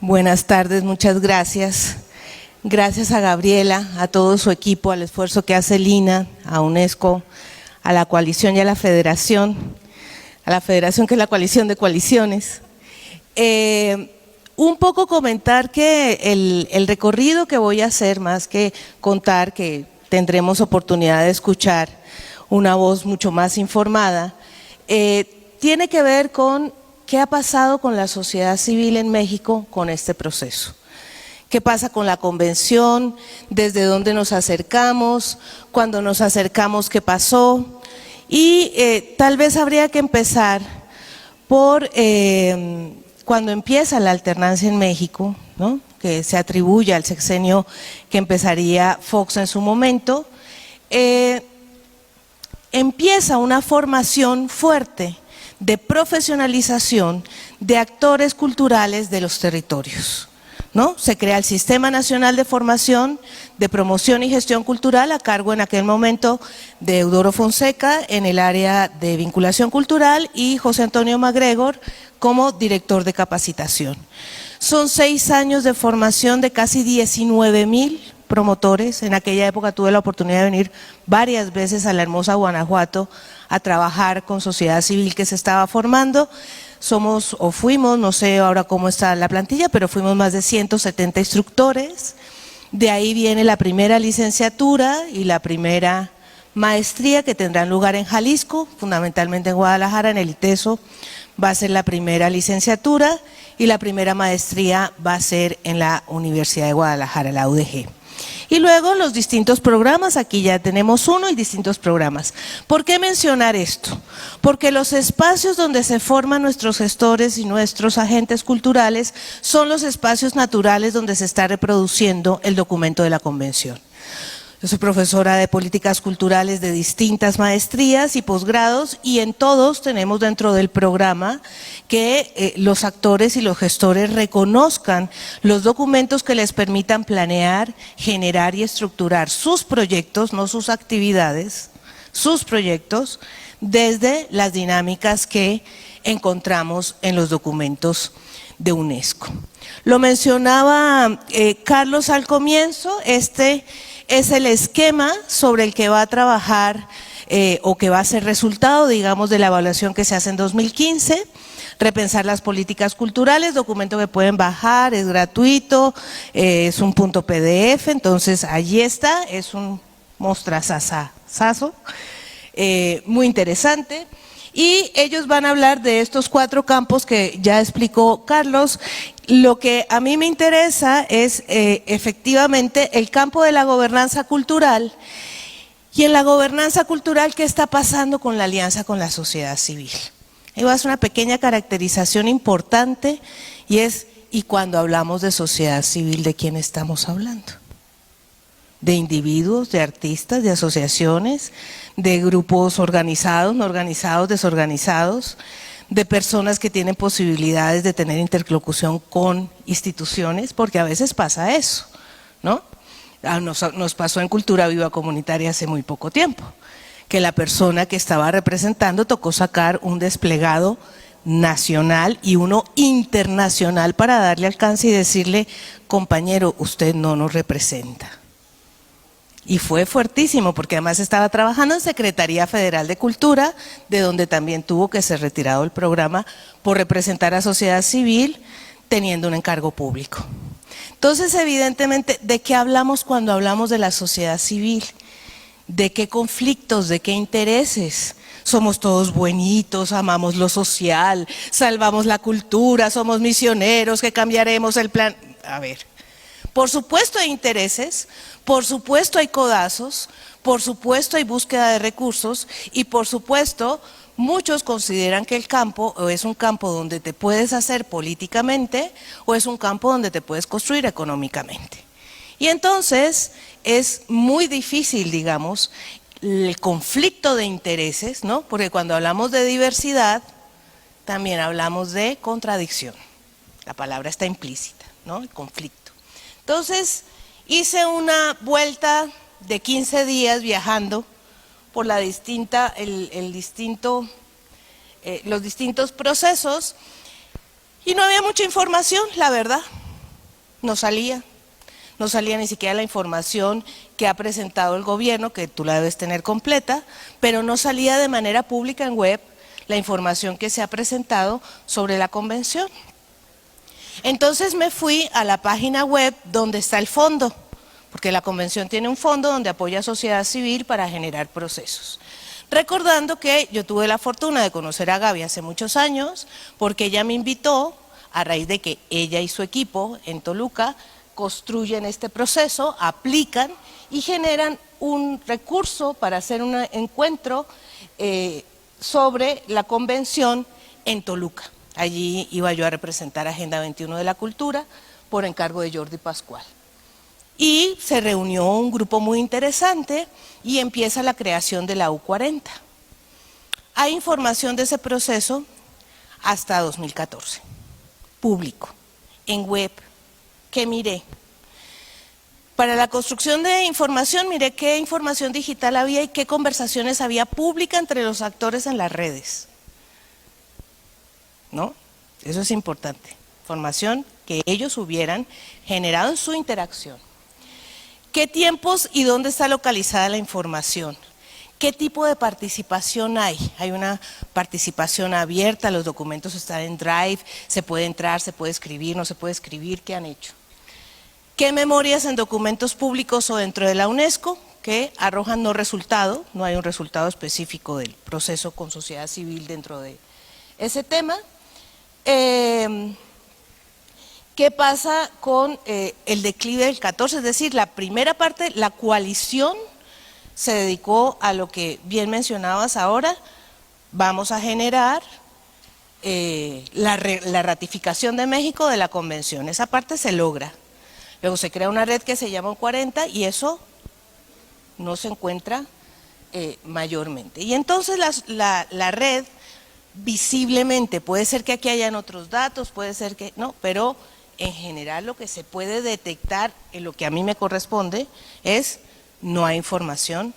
Buenas tardes, muchas gracias. Gracias a Gabriela, a todo su equipo, al esfuerzo que hace Lina, a UNESCO, a la coalición y a la federación que es la coalición de coaliciones. Un poco comentar que el recorrido que voy a hacer, más que contar que tendremos oportunidad de escuchar una voz mucho más informada, tiene que ver con qué ha pasado con la sociedad civil en México con este proceso. ¿Qué pasa con la convención? ¿Desde dónde nos acercamos? ¿Cuándo nos acercamos qué pasó? Y tal vez habría que empezar por cuando empieza la alternancia en México, ¿no?, que se atribuye al sexenio que empezaría Fox en su momento. Empieza una formación fuerte de profesionalización de actores culturales de los territorios, ¿no? Se crea el Sistema Nacional de Formación, de Promoción y Gestión Cultural a cargo en aquel momento de Eudoro Fonseca en el área de vinculación cultural y José Antonio MacGregor como director de capacitación. Son 6 años de formación de casi 19,000 promotores. En aquella época tuve la oportunidad de venir varias veces a la hermosa Guanajuato a trabajar con sociedad civil que se estaba formando. Somos o fuimos, no sé ahora cómo está la plantilla, pero fuimos más de 170 instructores. De ahí viene la primera licenciatura y la primera maestría que tendrán lugar en Jalisco, fundamentalmente en Guadalajara, en el ITESO va a ser la primera licenciatura y la primera maestría va a ser en la Universidad de Guadalajara, la UDG. Y luego los distintos programas, aquí ya tenemos uno y distintos programas. ¿Por qué mencionar esto? Porque los espacios donde se forman nuestros gestores y nuestros agentes culturales son los espacios naturales donde se está reproduciendo el documento de la convención. Yo soy profesora de políticas culturales de distintas maestrías y posgrados y en todos tenemos dentro del programa que los actores y los gestores reconozcan los documentos que les permitan planear, generar y estructurar sus proyectos, no sus actividades, sus proyectos desde las dinámicas que encontramos en los documentos de UNESCO. Lo mencionaba Carlos al comienzo, este es el esquema sobre el que va a trabajar o que va a ser resultado, digamos, de la evaluación que se hace en 2015, repensar las políticas culturales, documento que pueden bajar, es gratuito, es un .pdf, entonces allí está, es un mostrazazazo, muy interesante. Y ellos van a hablar de estos 4 campos que ya explicó Carlos. Lo que a mí me interesa es efectivamente el campo de la gobernanza cultural. Y en la gobernanza cultural, ¿qué está pasando con la alianza con la sociedad civil? Ahí va a ser una pequeña caracterización importante y es, ¿y cuando hablamos de sociedad civil, de quién estamos hablando? De individuos, de artistas, de asociaciones, de grupos organizados, no organizados, desorganizados, de personas que tienen posibilidades de tener interlocución con instituciones, porque a veces pasa eso, ¿no? Nos pasó en Cultura Viva Comunitaria hace muy poco tiempo, que la persona que estaba representando tocó sacar un desplegado nacional y uno internacional para darle alcance y decirle, compañero, usted no nos representa. Y fue fuertísimo porque además estaba trabajando en Secretaría Federal de Cultura, de donde también tuvo que ser retirado el programa por representar a sociedad civil teniendo un encargo público. Entonces, evidentemente, ¿de qué hablamos cuando hablamos de la sociedad civil? ¿De qué conflictos, de qué intereses? Somos todos buenitos, amamos lo social, salvamos la cultura, somos misioneros, que cambiaremos el plan. A ver, por supuesto hay intereses, por supuesto hay codazos, por supuesto hay búsqueda de recursos y por supuesto muchos consideran que el campo o es un campo donde te puedes hacer políticamente o es un campo donde te puedes construir económicamente. Y entonces es muy difícil, digamos, el conflicto de intereses, ¿no? Porque cuando hablamos de diversidad también hablamos de contradicción. La palabra está implícita, ¿no? El conflicto. Entonces, hice una vuelta de 15 días viajando por los distintos procesos y no había mucha información, la verdad. no salía ni siquiera la información que ha presentado el gobierno, que tú la debes tener completa, pero no salía de manera pública en web la información que se ha presentado sobre la convención. Entonces me fui a la página web donde está el fondo, porque la convención tiene un fondo donde apoya a sociedad civil para generar procesos. Recordando que yo tuve la fortuna de conocer a Gaby hace muchos años, porque ella me invitó, a raíz de que ella y su equipo en Toluca construyen este proceso, aplican y generan un recurso para hacer un encuentro sobre la convención en Toluca. Allí iba yo a representar Agenda 21 de la Cultura por encargo de Jordi Pascual. Y se reunió un grupo muy interesante y empieza la creación de la U40. Hay información de ese proceso hasta 2014, público, en web, que miré. Para la construcción de información, miré qué información digital había y qué conversaciones había pública entre los actores en las redes. ¿No? Eso es importante. Información que ellos hubieran generado en su interacción. ¿Qué tiempos y dónde está localizada la información? ¿Qué tipo de participación hay? Hay una participación abierta, los documentos están en Drive, se puede entrar, se puede escribir, no se puede escribir, ¿qué han hecho? ¿Qué memorias en documentos públicos o dentro de la UNESCO que arrojan no resultado? No hay un resultado específico del proceso con sociedad civil dentro de ese tema. ¿Qué pasa con el declive del 14? Es decir, la primera parte, la coalición se dedicó a lo que bien mencionabas ahora, vamos a generar la ratificación de México de la convención, esa parte se logra. Luego se crea una red que se llama U40 y eso no se encuentra mayormente. Y entonces la red visiblemente, puede ser que aquí hayan otros datos, puede ser que no, pero en general lo que se puede detectar en lo que a mí me corresponde es no hay información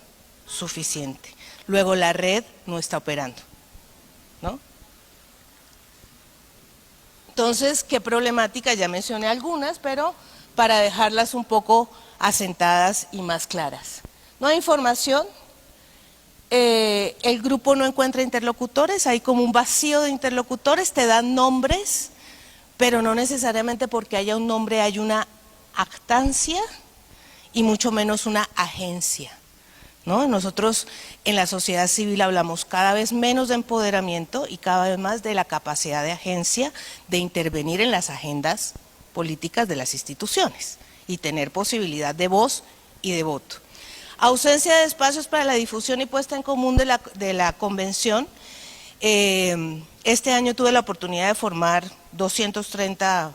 suficiente. Luego la red no está operando, ¿no? Entonces, ¿qué problemática? Ya mencioné algunas, pero para dejarlas un poco asentadas y más claras. No hay información, el grupo no encuentra interlocutores, hay como un vacío de interlocutores, te dan nombres, pero no necesariamente porque haya un nombre hay una actancia y mucho menos una agencia, ¿no? Nosotros en la sociedad civil hablamos cada vez menos de empoderamiento y cada vez más de la capacidad de agencia de intervenir en las agendas políticas de las instituciones y tener posibilidad de voz y de voto. Ausencia de espacios para la difusión y puesta en común de la convención. Este año tuve la oportunidad de formar 230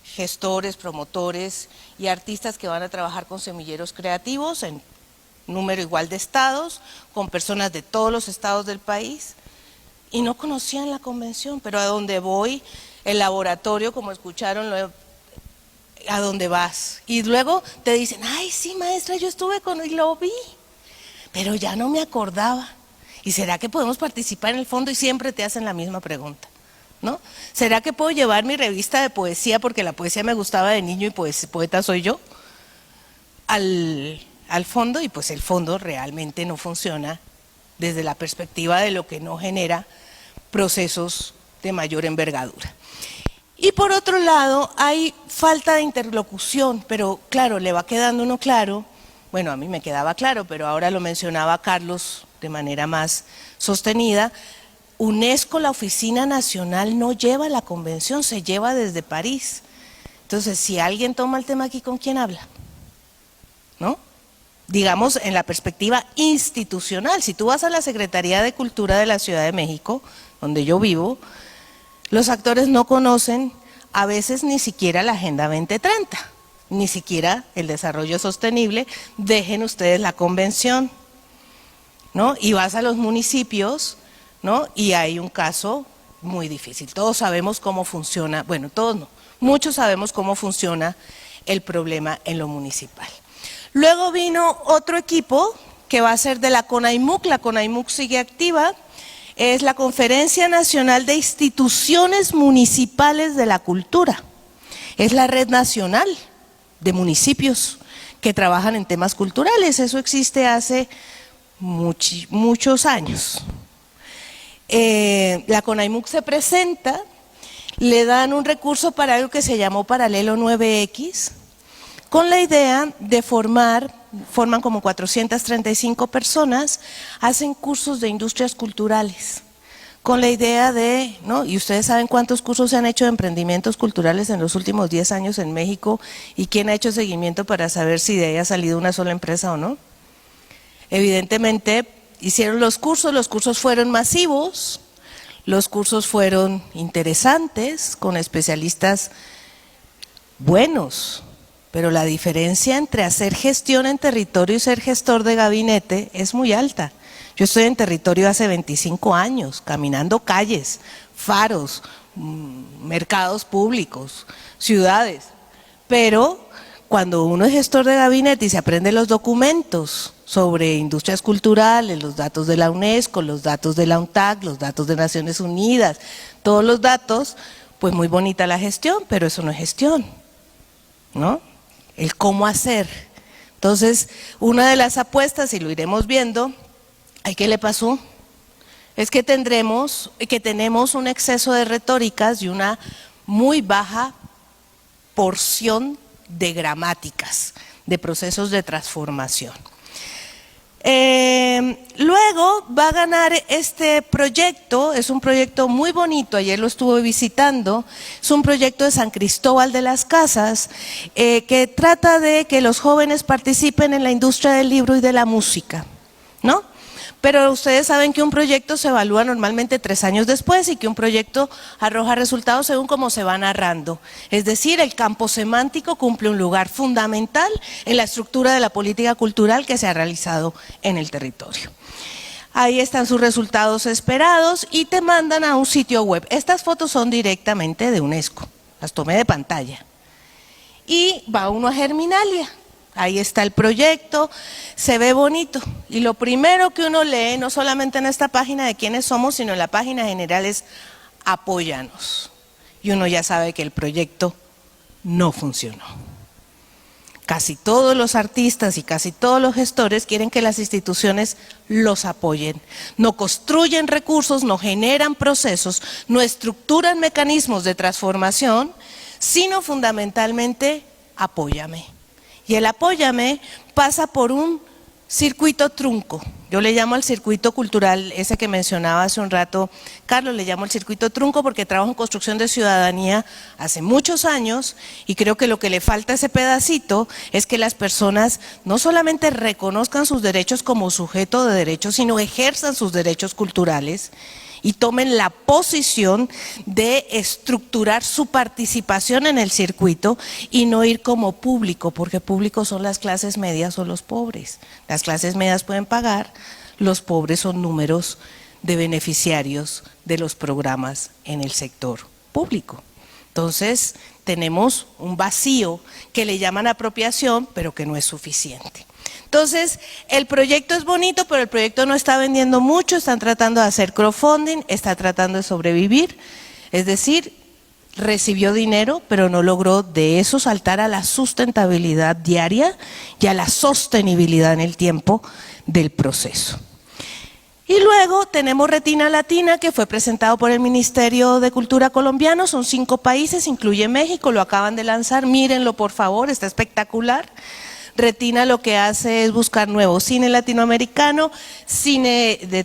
gestores, promotores y artistas que van a trabajar con semilleros creativos en número igual de estados, con personas de todos los estados del país y no conocían la convención, pero a donde voy, el laboratorio, como escucharon, a dónde vas. Y luego te dicen, ay sí maestra, yo estuve y lo vi, pero ya no me acordaba. ¿Y será que podemos participar en el fondo? Y siempre te hacen la misma pregunta, ¿no? ¿Será que puedo llevar mi revista de poesía, porque la poesía me gustaba de niño y poeta soy yo, al fondo? Y pues el fondo realmente no funciona desde la perspectiva de lo que no genera procesos de mayor envergadura. Y por otro lado, hay falta de interlocución, pero claro, le va quedando uno claro, bueno, a mí me quedaba claro, pero ahora lo mencionaba Carlos de manera más sostenida, UNESCO, la Oficina Nacional, no lleva la convención, se lleva desde París. Entonces, si alguien toma el tema aquí, ¿con quién habla? ¿No? Digamos, en la perspectiva institucional, si tú vas a la Secretaría de Cultura de la Ciudad de México, donde yo vivo, los actores no conocen a veces ni siquiera la Agenda 2030, ni siquiera el desarrollo sostenible, dejen ustedes la convención, ¿no? Y vas a los municipios, ¿no? Y hay un caso muy difícil. Todos sabemos cómo funciona, bueno, todos no, muchos sabemos cómo funciona el problema en lo municipal. Luego vino otro equipo que va a ser de la CONAIMUC, la CONAIMUC sigue activa, es la Conferencia Nacional de Instituciones Municipales de la Cultura. Es la red nacional de municipios que trabajan en temas culturales. Eso existe hace muchos años. La CONAIMUC se presenta, le dan un recurso para algo que se llamó Paralelo 9X, con la idea de forman como 435 personas, hacen cursos de industrias culturales, con la idea de, ¿no? Y ustedes saben cuántos cursos se han hecho de emprendimientos culturales en los últimos 10 años en México, y quién ha hecho seguimiento para saber si de ahí ha salido una sola empresa o no. Evidentemente hicieron los cursos fueron masivos, los cursos fueron interesantes, con especialistas buenos, pero la diferencia entre hacer gestión en territorio y ser gestor de gabinete es muy alta. Yo estoy en territorio hace 25 años, caminando calles, faros, mercados públicos, ciudades, pero cuando uno es gestor de gabinete y se aprende los documentos sobre industrias culturales, los datos de la UNESCO, los datos de la UNTAC, los datos de Naciones Unidas, todos los datos, pues muy bonita la gestión, pero eso no es gestión, ¿no? El cómo hacer. Entonces, una de las apuestas, y lo iremos viendo, ¿qué le pasó? Es que tenemos un exceso de retóricas y una muy baja porción de gramáticas, de procesos de transformación. Luego va a ganar este proyecto, es un proyecto muy bonito, ayer lo estuve visitando, es un proyecto de San Cristóbal de las Casas, que trata de que los jóvenes participen en la industria del libro y de la música, ¿no? Pero ustedes saben que un proyecto se evalúa normalmente 3 años después y que un proyecto arroja resultados según cómo se va narrando. Es decir, el campo semántico cumple un lugar fundamental en la estructura de la política cultural que se ha realizado en el territorio. Ahí están sus resultados esperados y te mandan a un sitio web. Estas fotos son directamente de UNESCO, las tomé de pantalla. Y va uno a Germinalia. Ahí está el proyecto, se ve bonito. Y lo primero que uno lee, no solamente en esta página de quiénes somos, sino en la página general es apóyanos. Y uno ya sabe que el proyecto no funcionó. Casi todos los artistas y casi todos los gestores quieren que las instituciones los apoyen. No construyen recursos, no generan procesos, no estructuran mecanismos de transformación, sino fundamentalmente apóyame. Y el apóyame pasa por un circuito trunco. Yo le llamo al circuito cultural, ese que mencionaba hace un rato Carlos, le llamo el circuito trunco porque trabajo en construcción de ciudadanía hace muchos años y creo que lo que le falta a ese pedacito es que las personas no solamente reconozcan sus derechos como sujeto de derechos, sino ejerzan sus derechos culturales y tomen la posición de estructurar su participación en el circuito y no ir como público, porque público son las clases medias o los pobres. Las clases medias pueden pagar, los pobres son números de beneficiarios de los programas en el sector público. Entonces, tenemos un vacío que le llaman apropiación, pero que no es suficiente. Entonces, el proyecto es bonito, pero el proyecto no está vendiendo mucho, están tratando de hacer crowdfunding, está tratando de sobrevivir, es decir, recibió dinero, pero no logró de eso saltar a la sustentabilidad diaria y a la sostenibilidad en el tiempo del proceso. Y luego tenemos Retina Latina, que fue presentado por el Ministerio de Cultura colombiano, son 5 países, incluye México, lo acaban de lanzar, mírenlo por favor, está espectacular. Retina lo que hace es buscar nuevo cine latinoamericano, cine de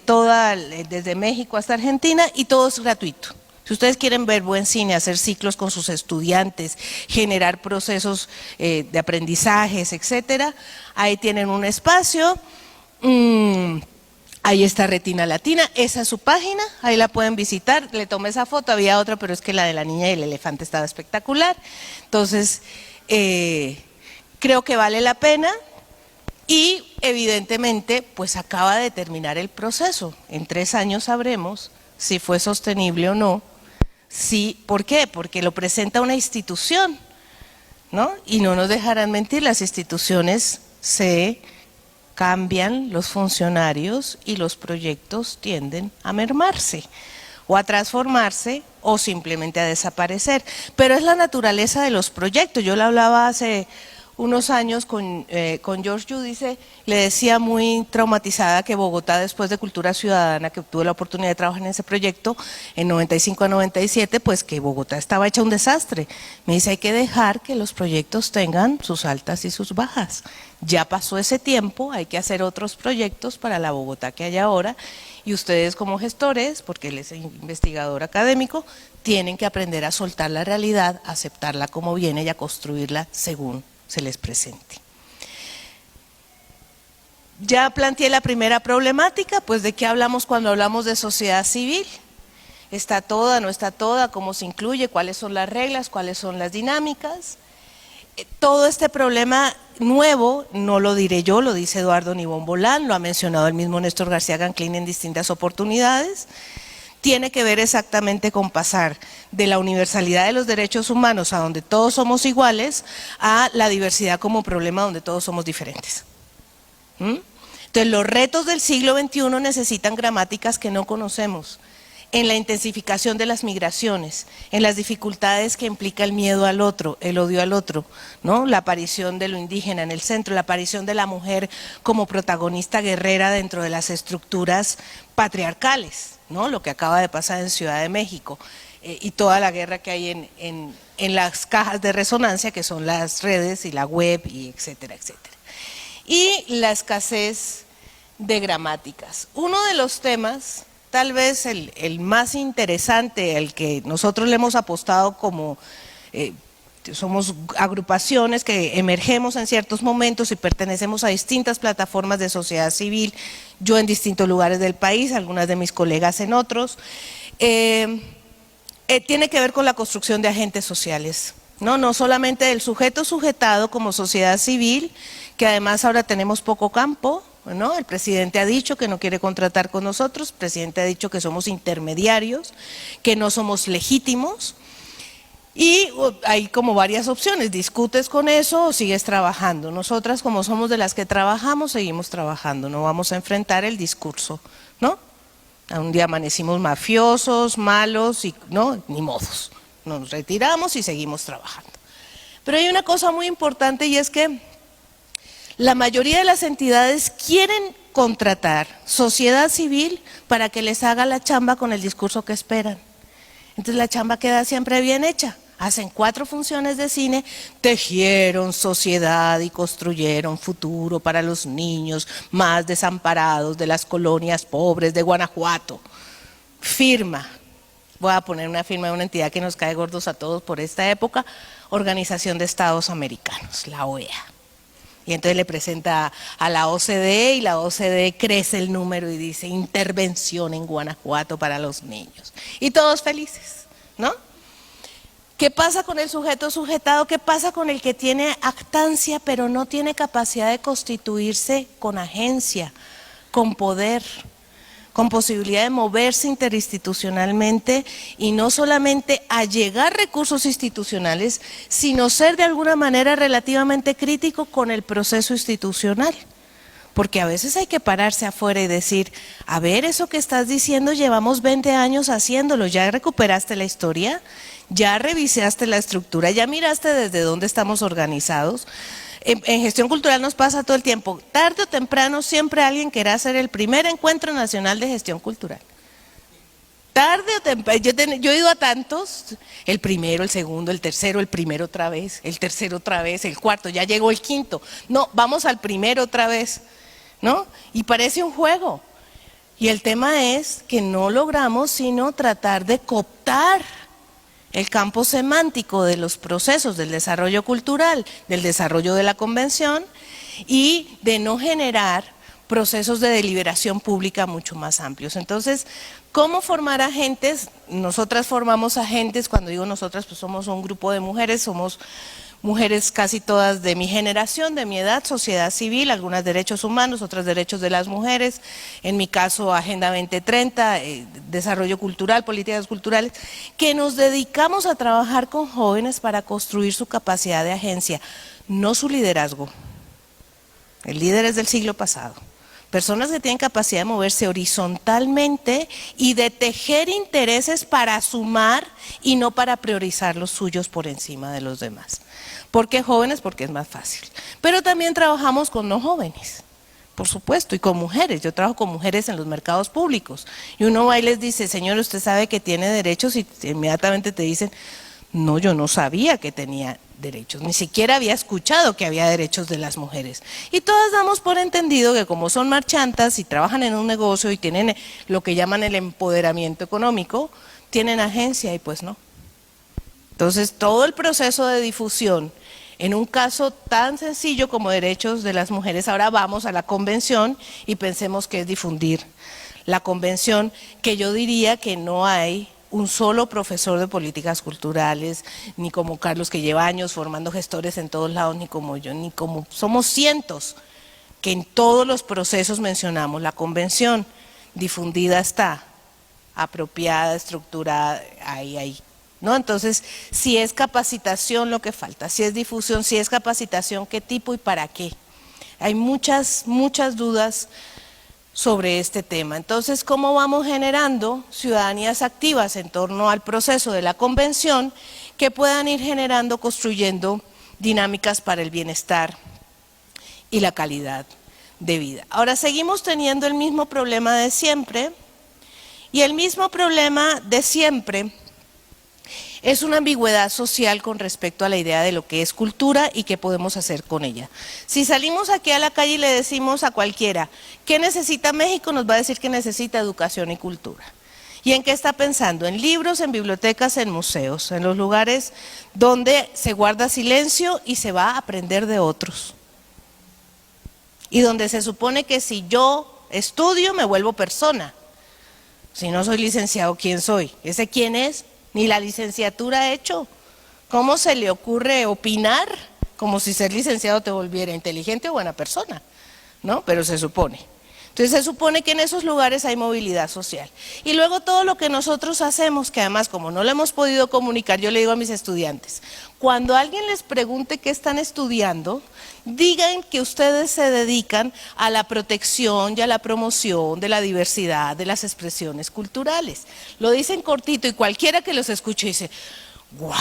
desde México hasta Argentina, y todo es gratuito. Si ustedes quieren ver buen cine, hacer ciclos con sus estudiantes, generar procesos de aprendizajes, etcétera, ahí tienen un espacio. Ahí está Retina Latina, esa es su página, ahí la pueden visitar. Le tomé esa foto, había otra, pero es que la de la niña y el elefante estaba espectacular. Entonces, creo que vale la pena y evidentemente pues acaba de terminar el proceso. En 3 años sabremos si fue sostenible o no. Sí, ¿por qué? Porque lo presenta una institución, ¿no? Y no nos dejarán mentir, las instituciones se cambian, los funcionarios y los proyectos tienden a mermarse. o a transformarse o simplemente a desaparecer. Pero es la naturaleza de los proyectos. Yo le hablaba hace unos años con George Giudice, le decía muy traumatizada que Bogotá, después de Cultura Ciudadana, que tuve la oportunidad de trabajar en ese proyecto, en 95 a 97, pues que Bogotá estaba hecha un desastre. Me dice, hay que dejar que los proyectos tengan sus altas y sus bajas. Ya pasó ese tiempo, hay que hacer otros proyectos para la Bogotá que hay ahora, y ustedes como gestores, porque él es investigador académico, tienen que aprender a soltar la realidad, a aceptarla como viene y a construirla según se les presente. Ya planteé la primera problemática, pues de qué hablamos cuando hablamos de sociedad civil. ¿Está toda, no está toda? ¿Cómo se incluye? ¿Cuáles son las reglas? ¿Cuáles son las dinámicas? Todo este problema nuevo, no lo diré yo, lo dice Eduardo Nibón Bolán, lo ha mencionado el mismo Néstor García Ganclín en distintas oportunidades, tiene que ver exactamente con pasar de la universalidad de los derechos humanos a donde todos somos iguales, a la diversidad como problema donde todos somos diferentes. Entonces los retos del siglo XXI necesitan gramáticas que no conocemos, en la intensificación de las migraciones, en las dificultades que implica el miedo al otro, el odio al otro, ¿no? La aparición de lo indígena en el centro, la aparición de la mujer como protagonista guerrera dentro de las estructuras patriarcales, ¿no? Lo que acaba de pasar en Ciudad de México, y toda la guerra que hay en las cajas de resonancia, que son las redes y la web, y etcétera, etcétera. Y la escasez de gramáticas. Uno de los temas, tal vez el más interesante, el que nosotros le hemos apostado como somos agrupaciones que emergemos en ciertos momentos y pertenecemos a distintas plataformas de sociedad civil, yo en distintos lugares del país, algunas de mis colegas en otros, tiene que ver con la construcción de agentes sociales, no solamente del sujeto sujetado como sociedad civil, que además ahora tenemos poco campo, ¿no? El presidente ha dicho que no quiere contratar con nosotros, el presidente ha dicho que somos intermediarios, que no somos legítimos, y hay como varias opciones, discutes con eso o sigues trabajando. Nosotras, como somos de las que trabajamos, seguimos trabajando, no vamos a enfrentar el discurso, ¿no? Un día amanecimos mafiosos, malos, y no, ni modos, nos retiramos y seguimos trabajando. Pero hay una cosa muy importante, y es que la mayoría de las entidades quieren contratar sociedad civil para que les haga la chamba con el discurso que esperan. Entonces la chamba queda siempre bien hecha. Hacen 4 funciones de cine, tejieron sociedad y construyeron futuro para los niños más desamparados de las colonias pobres de Guanajuato. Firma, voy a poner una firma de una entidad que nos cae gordos a todos por esta época, Organización de Estados Americanos, la OEA. Y entonces le presenta a la OCDE, y la OCDE crece el número y dice intervención en Guanajuato para los niños. Y todos felices, ¿no? ¿Qué pasa con el sujeto sujetado? ¿Qué pasa con el que tiene actancia pero no tiene capacidad de constituirse con agencia, con poder, con posibilidad de moverse interinstitucionalmente y no solamente allegar recursos institucionales, sino ser de alguna manera relativamente crítico con el proceso institucional? Porque a veces hay que pararse afuera y decir, a ver, eso que estás diciendo llevamos 20 años haciéndolo, ¿ya recuperaste la historia? ¿Ya revisaste la estructura? ¿Ya miraste desde dónde estamos organizados? En gestión cultural nos pasa todo el tiempo, tarde o temprano siempre alguien querrá hacer el primer encuentro nacional de gestión cultural. Tarde o temprano, yo he ido a tantos, el primero, el segundo, el tercero, el primero otra vez, el tercero otra vez, el cuarto, ya llegó el quinto, no, vamos al primero otra vez, ¿no? Y parece un juego. Y el tema es que no logramos sino tratar de cooptar el campo semántico de los procesos del desarrollo cultural, del desarrollo de la convención, y de no generar procesos de deliberación pública mucho más amplios. Entonces, ¿cómo formar agentes? Nosotras formamos agentes, cuando digo nosotras, pues somos un grupo de mujeres, somos mujeres casi todas de mi generación, de mi edad, sociedad civil, algunas derechos humanos, otras derechos de las mujeres, en mi caso Agenda 2030, desarrollo cultural, políticas culturales, que nos dedicamos a trabajar con jóvenes para construir su capacidad de agencia, no su liderazgo. El líder es del siglo pasado, Personas que tienen capacidad de moverse horizontalmente y de tejer intereses para sumar y no para priorizar los suyos por encima de los demás. ¿Por qué jóvenes? Porque es más fácil. Pero también trabajamos con no jóvenes, por supuesto, y con mujeres. Yo trabajo con mujeres en los mercados públicos. Y uno va y les dice, señor, usted sabe que tiene derechos, y inmediatamente te dicen, no, yo no sabía que tenía derechos, ni siquiera había escuchado que había derechos de las mujeres. Y todas damos por entendido que como son marchantas y trabajan en un negocio y tienen lo que llaman el empoderamiento económico, tienen agencia y pues no. Entonces todo el proceso de difusión, en un caso tan sencillo como derechos de las mujeres, ahora vamos a la convención y pensemos que es difundir la convención, que yo diría que no hay un solo profesor de políticas culturales, ni como Carlos que lleva años formando gestores en todos lados, ni como yo, ni como, somos cientos que en todos los procesos mencionamos la convención, difundida está, apropiada, estructurada, ahí, ¿no? Entonces, si es capacitación lo que falta, si es difusión, si es capacitación, ¿qué tipo y para qué? Hay muchas dudas sobre este tema. Entonces, ¿cómo vamos generando ciudadanías activas en torno al proceso de la convención que puedan ir generando, construyendo dinámicas para el bienestar y la calidad de vida? Ahora, seguimos teniendo el mismo problema de siempre, y el mismo problema de siempre es una ambigüedad social con respecto a la idea de lo que es cultura y qué podemos hacer con ella. Si salimos aquí a la calle y le decimos a cualquiera, ¿qué necesita México?, nos va a decir que necesita educación y cultura. ¿Y en qué está pensando? En libros, en bibliotecas, en museos, en los lugares donde se guarda silencio y se va a aprender de otros. Y donde se supone que si yo estudio me vuelvo persona. Si no soy licenciado, ¿quién soy? ¿Ese quién es? Ni la licenciatura ha hecho. ¿Cómo se le ocurre opinar como si ser licenciado te volviera inteligente o buena persona? ¿No? Pero se supone. Entonces se supone que en esos lugares hay movilidad social. Y luego todo lo que nosotros hacemos, que además como no lo hemos podido comunicar, yo le digo a mis estudiantes, cuando alguien les pregunte qué están estudiando, digan que ustedes se dedican a la protección y a la promoción de la diversidad de las expresiones culturales. Lo dicen cortito y cualquiera que los escuche dice, ¡wow!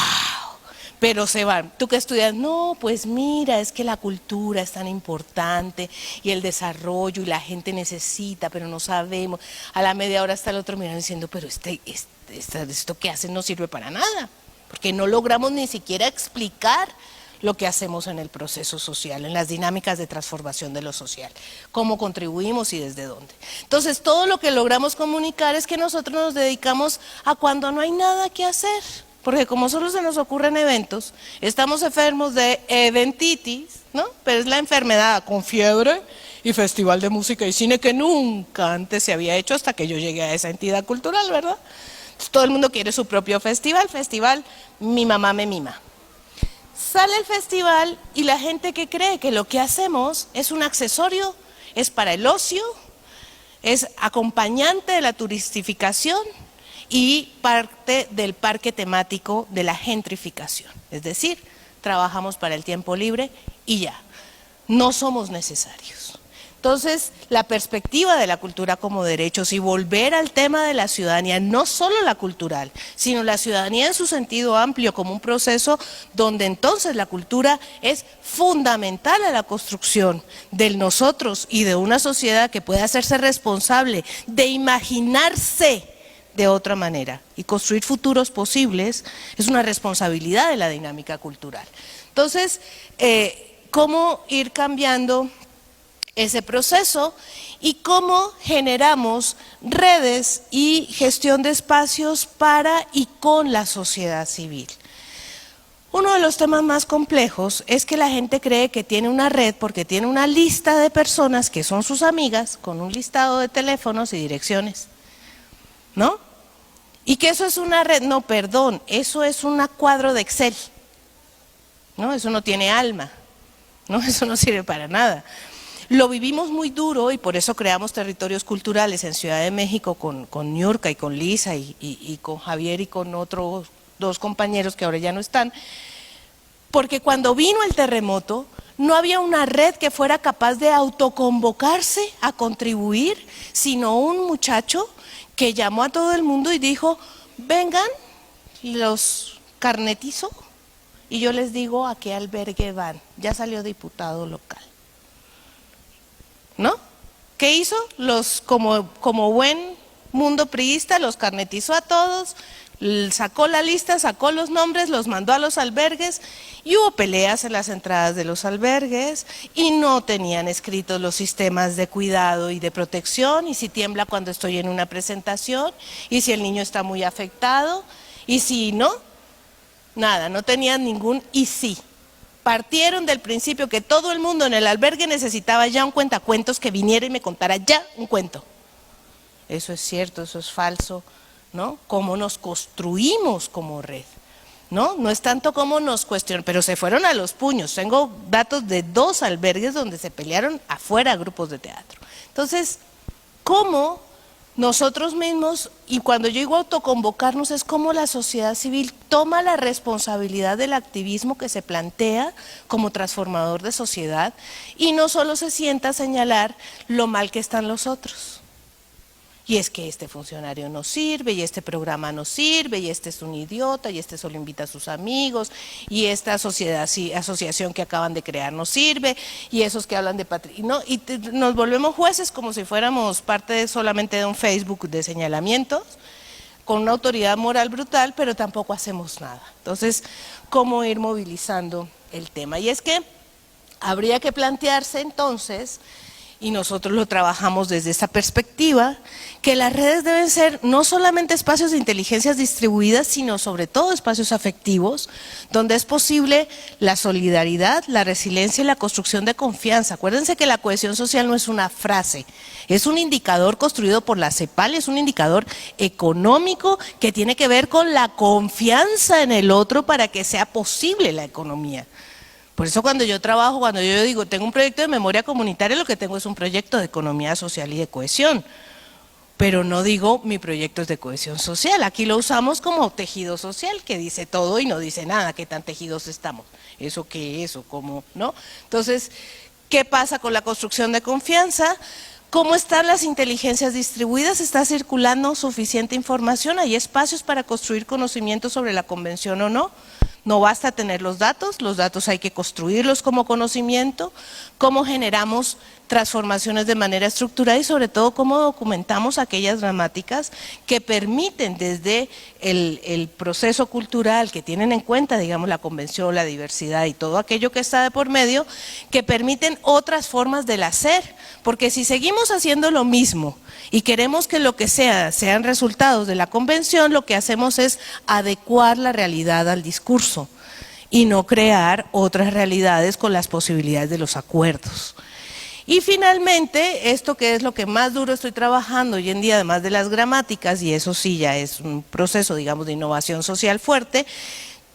Pero se van. ¿Tú qué estudias? No, pues mira, es que la cultura es tan importante y el desarrollo y la gente necesita, pero no sabemos. A la media hora está el otro mirando diciendo, pero esto que hacen no sirve para nada, porque no logramos ni siquiera explicar lo que hacemos en el proceso social, en las dinámicas de transformación de lo social, cómo contribuimos y desde dónde. Entonces, todo lo que logramos comunicar es que nosotros nos dedicamos a cuando no hay nada que hacer. Porque como solo se nos ocurren eventos, estamos enfermos de eventitis, ¿no? Pero es la enfermedad con fiebre y festival de música y cine que nunca antes se había hecho hasta que yo llegué a esa entidad cultural, ¿verdad? Entonces, todo el mundo quiere su propio festival, mi mamá me mima. Sale el festival y la gente que cree que lo que hacemos es un accesorio, es para el ocio, es acompañante de la turistificación, y parte del parque temático de la gentrificación. Es decir, trabajamos para el tiempo libre y ya, no somos necesarios. Entonces, la perspectiva de la cultura como derechos y volver al tema de la ciudadanía, no solo la cultural, sino la ciudadanía en su sentido amplio como un proceso donde entonces la cultura es fundamental a la construcción del nosotros y de una sociedad que pueda hacerse responsable de imaginarse de otra manera y construir futuros posibles, es una responsabilidad de la dinámica cultural. Entonces, ¿cómo ir cambiando ese proceso y cómo generamos redes y gestión de espacios para y con la sociedad civil? Uno de los temas más complejos es que la gente cree que tiene una red porque tiene una lista de personas que son sus amigas con un listado de teléfonos y direcciones, ¿no? Y que eso es una red, no, perdón, eso es un cuadro de Excel, ¿no? Eso no tiene alma, ¿no? Eso no sirve para nada. Lo vivimos muy duro y por eso creamos territorios culturales en Ciudad de México con Niurka y con Lisa y con Javier y con otros dos compañeros que ahora ya no están, porque cuando vino el terremoto, No había una red que fuera capaz de autoconvocarse a contribuir, sino un muchacho que llamó a todo el mundo y dijo, vengan, los carnetizo y yo les digo a qué albergue van. Ya salió diputado local. ¿No? ¿Qué hizo? Como buen mundo priista, los carnetizó a todos, sacó la lista, sacó los nombres, los mandó a los albergues y hubo peleas en las entradas de los albergues y no tenían escritos los sistemas de cuidado y de protección, y si tiembla cuando estoy en una presentación, y si el niño está muy afectado, y si no, nada, no tenían ningún y sí. Partieron del principio que todo el mundo en el albergue necesitaba ya un cuentacuentos que viniera y me contara ya un cuento. Eso es cierto, eso es falso, ¿no? Cómo nos construimos como red, ¿no? No es tanto cómo nos cuestionan, pero se fueron a los puños. Tengo datos de 2 albergues donde se pelearon afuera grupos de teatro. Entonces, ¿cómo nosotros mismos, y cuando yo digo autoconvocarnos, es como la sociedad civil toma la responsabilidad del activismo que se plantea como transformador de sociedad y no solo se sienta a señalar lo mal que están los otros? Y es que este funcionario no sirve, y este programa no sirve, y este es un idiota, y este solo invita a sus amigos, y esta asociación que acaban de crear no sirve, y esos que hablan de patrimonio, y nos volvemos jueces como si fuéramos parte solamente de un Facebook de señalamientos, con una autoridad moral brutal, pero tampoco hacemos nada. Entonces, ¿cómo ir movilizando el tema? Y es que habría que plantearse entonces, y nosotros lo trabajamos desde esta perspectiva, que las redes deben ser no solamente espacios de inteligencias distribuidas, sino sobre todo espacios afectivos, donde es posible la solidaridad, la resiliencia y la construcción de confianza. Acuérdense que la cohesión social no es una frase, es un indicador construido por la CEPAL, es un indicador económico que tiene que ver con la confianza en el otro para que sea posible la economía. Por eso cuando yo trabajo, cuando yo digo tengo un proyecto de memoria comunitaria, lo que tengo es un proyecto de economía social y de cohesión, pero no digo mi proyecto es de cohesión social. Aquí lo usamos como tejido social, que dice todo y no dice nada, qué tan tejidos estamos, eso qué es o cómo, ¿no? Entonces, ¿qué pasa con la construcción de confianza? ¿Cómo están las inteligencias distribuidas? ¿Está circulando suficiente información? ¿Hay espacios para construir conocimiento sobre la convención o no? No basta tener los datos hay que construirlos como conocimiento. ¿Cómo generamos transformaciones de manera estructurada y sobre todo cómo documentamos aquellas dramáticas que permiten desde el proceso cultural, que tienen en cuenta, digamos, la convención, la diversidad y todo aquello que está de por medio, que permiten otras formas del hacer? Porque si seguimos haciendo lo mismo y queremos que lo que sean resultados de la convención, lo que hacemos es adecuar la realidad al discurso y no crear otras realidades con las posibilidades de los acuerdos. Y finalmente, esto que es lo que más duro estoy trabajando hoy en día, además de las gramáticas, y eso sí ya es un proceso, digamos, de innovación social fuerte,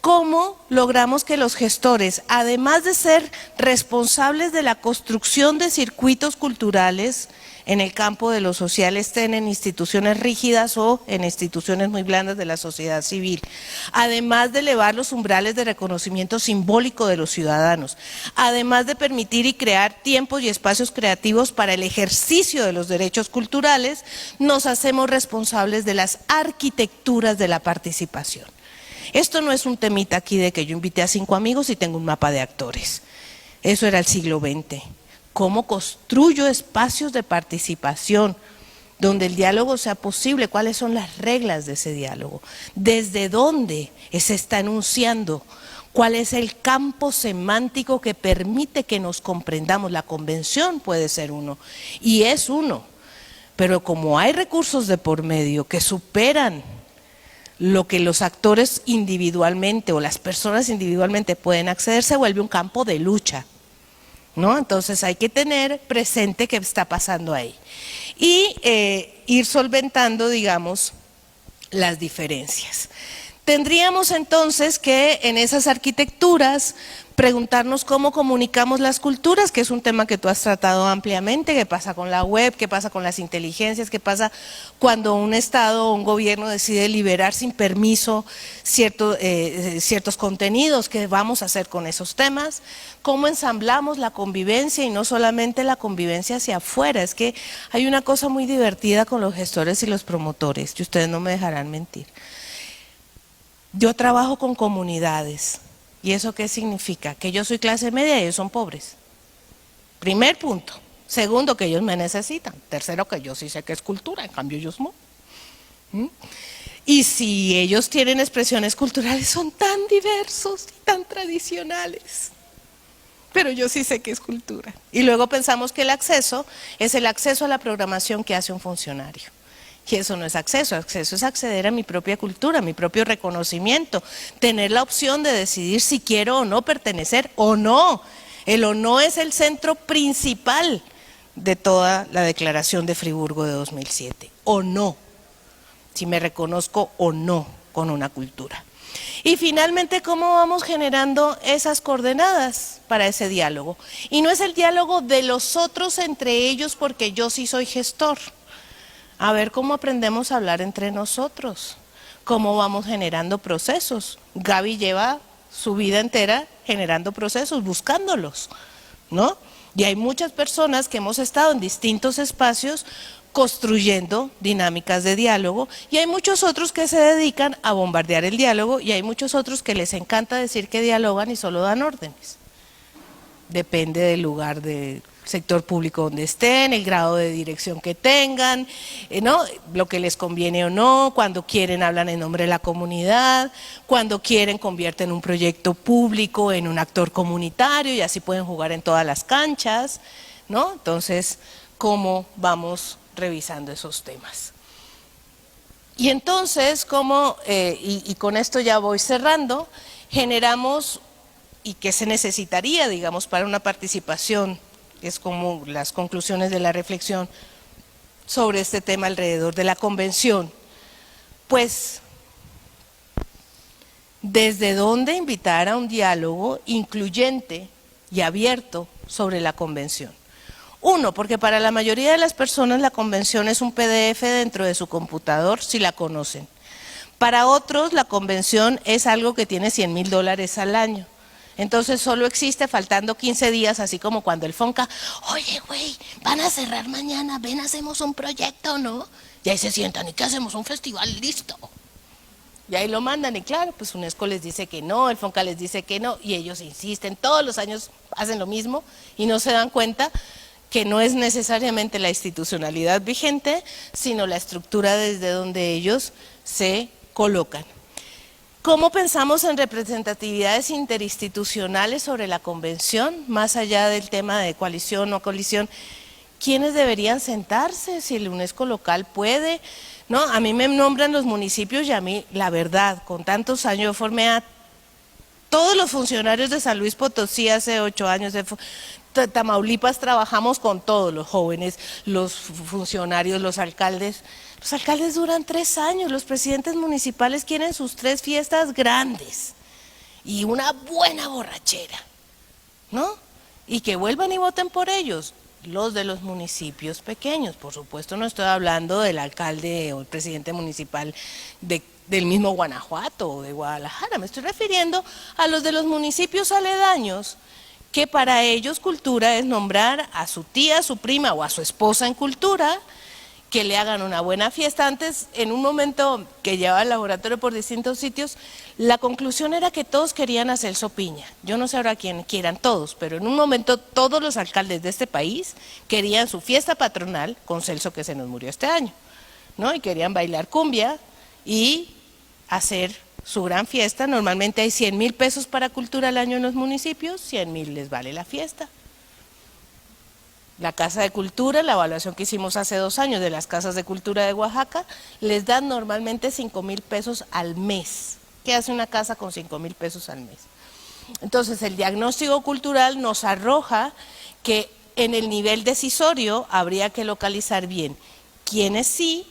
¿cómo logramos que los gestores, además de ser responsables de la construcción de circuitos culturales en el campo de lo social, estén en instituciones rígidas o en instituciones muy blandas de la sociedad civil, además de elevar los umbrales de reconocimiento simbólico de los ciudadanos, además de permitir y crear tiempos y espacios creativos para el ejercicio de los derechos culturales, nos hacemos responsables de las arquitecturas de la participación? Esto no es un temita aquí de que yo invité a 5 amigos y tengo un mapa de actores. Eso era el siglo XX. ¿Cómo construyo espacios de participación donde el diálogo sea posible? ¿Cuáles son las reglas de ese diálogo? ¿Desde dónde se está enunciando? ¿Cuál es el campo semántico que permite que nos comprendamos? La convención puede ser uno, y es uno, pero como hay recursos de por medio que superan lo que los actores individualmente o las personas individualmente pueden acceder, se vuelve un campo de lucha, ¿no? Entonces hay que tener presente qué está pasando ahí y ir solventando, digamos, las diferencias. Tendríamos entonces que en esas arquitecturas preguntarnos cómo comunicamos las culturas, que es un tema que tú has tratado ampliamente, qué pasa con la web, qué pasa con las inteligencias, qué pasa cuando un Estado o un gobierno decide liberar sin permiso ciertos contenidos, qué vamos a hacer con esos temas, cómo ensamblamos la convivencia y no solamente la convivencia hacia afuera. Es que hay una cosa muy divertida con los gestores y los promotores, y ustedes no me dejarán mentir. Yo trabajo con comunidades. ¿Y eso qué significa? Que yo soy clase media y ellos son pobres. Primer punto. Segundo, que ellos me necesitan. Tercero, que yo sí sé que es cultura, en cambio ellos no. Y si ellos tienen expresiones culturales, son tan diversos y tan tradicionales. Pero yo sí sé que es cultura. Y luego pensamos que el acceso es el acceso a la programación que hace un funcionario. Y eso no es acceso, acceso es acceder a mi propia cultura, a mi propio reconocimiento, tener la opción de decidir si quiero o no pertenecer o no. El o no es el centro principal de toda la Declaración de Friburgo de 2007, o no, si me reconozco o no con una cultura. Y finalmente, ¿cómo vamos generando esas coordenadas para ese diálogo? Y no es el diálogo de los otros entre ellos porque yo sí soy gestor. A ver cómo aprendemos a hablar entre nosotros, cómo vamos generando procesos. Gaby lleva su vida entera generando procesos, buscándolos, ¿no? Y hay muchas personas que hemos estado en distintos espacios construyendo dinámicas de diálogo y hay muchos otros que se dedican a bombardear el diálogo y hay muchos otros que les encanta decir que dialogan y solo dan órdenes. Depende del lugar del sector público donde estén, el grado de dirección que tengan, ¿no? Lo que les conviene o no, cuando quieren hablan en nombre de la comunidad, cuando quieren convierten un proyecto público en un actor comunitario y así pueden jugar en todas las canchas, ¿no? Entonces, ¿cómo vamos revisando esos temas? Y entonces, ¿cómo, y con esto ya voy cerrando, generamos, y qué se necesitaría, digamos, para una participación, es como las conclusiones de la reflexión sobre este tema alrededor de la convención? Pues, ¿desde dónde invitar a un diálogo incluyente y abierto sobre la convención? Uno, porque para la mayoría de las personas la convención es un PDF dentro de su computador, si la conocen. Para otros la convención es algo que tiene $100,000 al año. Entonces solo existe faltando 15 días, así como cuando el Fonca, oye güey, van a cerrar mañana, ven hacemos un proyecto, ¿no? Y ahí se sientan, ¿y qué hacemos? Un festival, listo. Y ahí lo mandan y claro, pues UNESCO les dice que no, el Fonca les dice que no y ellos insisten, todos los años hacen lo mismo y no se dan cuenta que no es necesariamente la institucionalidad vigente, sino la estructura desde donde ellos se colocan. ¿Cómo pensamos en representatividades interinstitucionales sobre la convención, más allá del tema de coalición o no coalición? ¿Quiénes deberían sentarse? Si el UNESCO local puede, ¿no? A mí me nombran los municipios y a mí, la verdad, con tantos años, yo formé a todos los funcionarios de San Luis Potosí hace 8 años, de Tamaulipas trabajamos con todos los jóvenes, los funcionarios, los alcaldes. Los alcaldes duran 3 años, los presidentes municipales quieren sus 3 fiestas grandes y una buena borrachera, ¿no? Y que vuelvan y voten por ellos, los de los municipios pequeños. Por supuesto no estoy hablando del alcalde o el presidente municipal del mismo Guanajuato o de Guadalajara, me estoy refiriendo a los de los municipios aledaños, que para ellos cultura es nombrar a su tía, a su prima o a su esposa en cultura, que le hagan una buena fiesta. Antes, en un momento que llevaba el laboratorio por distintos sitios, la conclusión era que todos querían a Celso Piña. Yo no sé ahora quién quieran todos, pero en un momento todos los alcaldes de este país querían su fiesta patronal con Celso, que se nos murió este año, ¿no? Y querían bailar cumbia y hacer su gran fiesta. Normalmente hay 100,000 pesos para cultura al año en los municipios, 100,000 les vale la fiesta. La Casa de Cultura, la evaluación que hicimos hace 2 años de las Casas de Cultura de Oaxaca, les dan normalmente 5,000 pesos al mes. ¿Qué hace una casa con 5,000 pesos al mes? Entonces el diagnóstico cultural nos arroja que en el nivel decisorio habría que localizar bien quiénes sí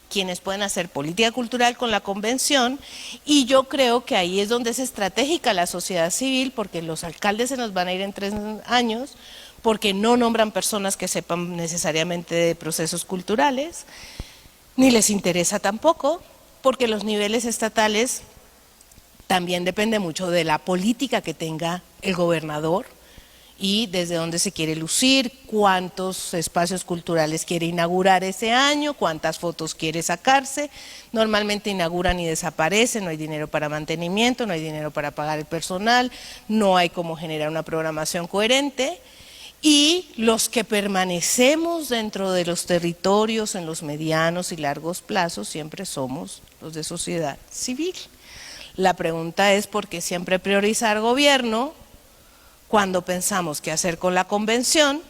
quienes pueden hacer política cultural con la convención, y yo creo que ahí es donde es estratégica la sociedad civil, porque los alcaldes se nos van a ir en 3 años, porque no nombran personas que sepan necesariamente de procesos culturales, ni les interesa tampoco, porque los niveles estatales también depende mucho de la política que tenga el gobernador y desde dónde se quiere lucir, cuántos espacios culturales quiere inaugurar ese año, cuántas fotos quiere sacarse. Normalmente inauguran y desaparecen, no hay dinero para mantenimiento, no hay dinero para pagar el personal, no hay cómo generar una programación coherente. Y los que permanecemos dentro de los territorios en los medianos y largos plazos siempre somos los de sociedad civil. La pregunta es por qué siempre priorizar gobierno cuando pensamos qué hacer con la convención,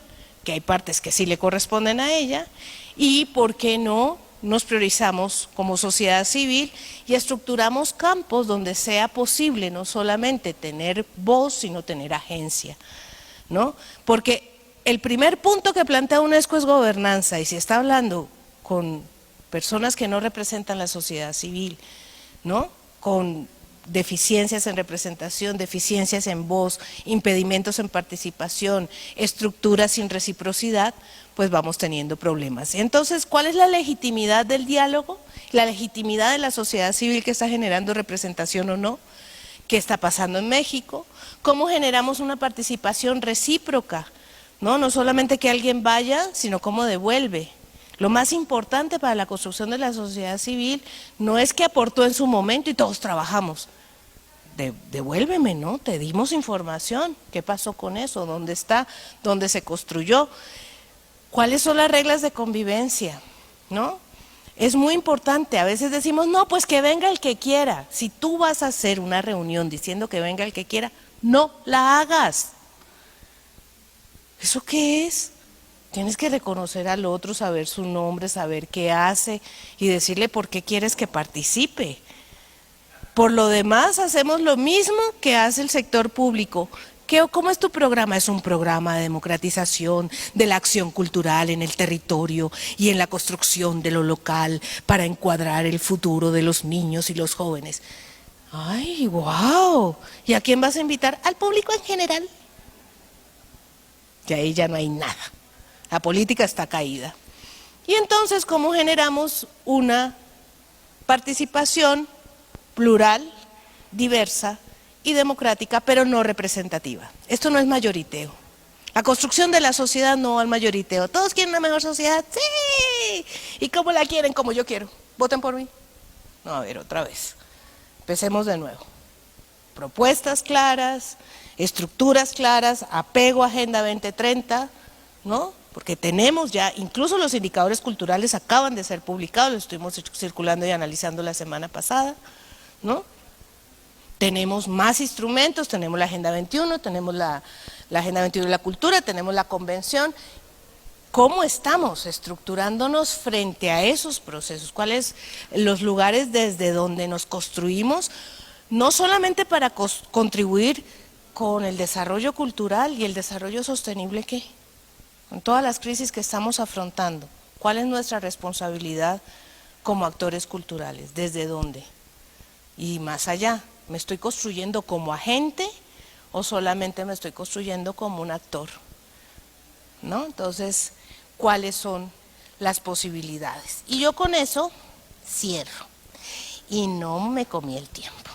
que hay partes que sí le corresponden a ella, y por qué no nos priorizamos como sociedad civil y estructuramos campos donde sea posible no solamente tener voz, sino tener agencia, ¿no? Porque el primer punto que plantea UNESCO es gobernanza, y si está hablando con personas que no representan la sociedad civil, ¿no? Con deficiencias en representación, deficiencias en voz, impedimentos en participación, estructuras sin reciprocidad, pues vamos teniendo problemas. Entonces, ¿cuál es la legitimidad del diálogo? La legitimidad de la sociedad civil que está generando representación o no. ¿Qué está pasando en México? ¿Cómo generamos una participación recíproca? No solamente que alguien vaya, sino cómo devuelve. Lo más importante para la construcción de la sociedad civil no es que aportó en su momento y todos trabajamos. Devuélveme, ¿no? Te dimos información. ¿Qué pasó con eso? ¿Dónde está? ¿Dónde se construyó? ¿Cuáles son las reglas de convivencia? ¿No? Es muy importante. A veces decimos, no, pues que venga el que quiera. Si tú vas a hacer una reunión diciendo que venga el que quiera, no la hagas. ¿Eso qué es? Tienes que reconocer al otro, saber su nombre, saber qué hace y decirle por qué quieres que participe. Por lo demás, hacemos lo mismo que hace el sector público. ¿Cómo es tu programa? Es un programa de democratización de la acción cultural en el territorio y en la construcción de lo local para encuadrar el futuro de los niños y los jóvenes. ¡Ay, wow! ¿Y a quién vas a invitar? Al público en general. Que ahí ya no hay nada. La política está caída. Y entonces, ¿cómo generamos una participación plural, diversa y democrática, pero no representativa? Esto no es mayoriteo. La construcción de la sociedad no va al mayoriteo. ¿Todos quieren una mejor sociedad? ¡Sí! ¿Y cómo la quieren? Como yo quiero. ¿Voten por mí? No, a ver, otra vez. Empecemos de nuevo. Propuestas claras, estructuras claras, apego a Agenda 2030, ¿no? Porque tenemos ya, incluso los indicadores culturales acaban de ser publicados, los estuvimos circulando y analizando la semana pasada, ¿no? Tenemos más instrumentos, tenemos la Agenda 21, tenemos la Agenda 21 de la Cultura, tenemos la Convención. ¿Cómo estamos estructurándonos frente a esos procesos? ¿Cuáles los lugares desde donde nos construimos? No solamente para contribuir con el desarrollo cultural y el desarrollo sostenible, ¿qué? Con todas las crisis que estamos afrontando, ¿cuál es nuestra responsabilidad como actores culturales? ¿Desde dónde? Y más allá, ¿me estoy construyendo como agente o solamente me estoy construyendo como un actor? ¿No? Entonces, ¿cuáles son las posibilidades? Y yo con eso cierro. Y no me comí el tiempo.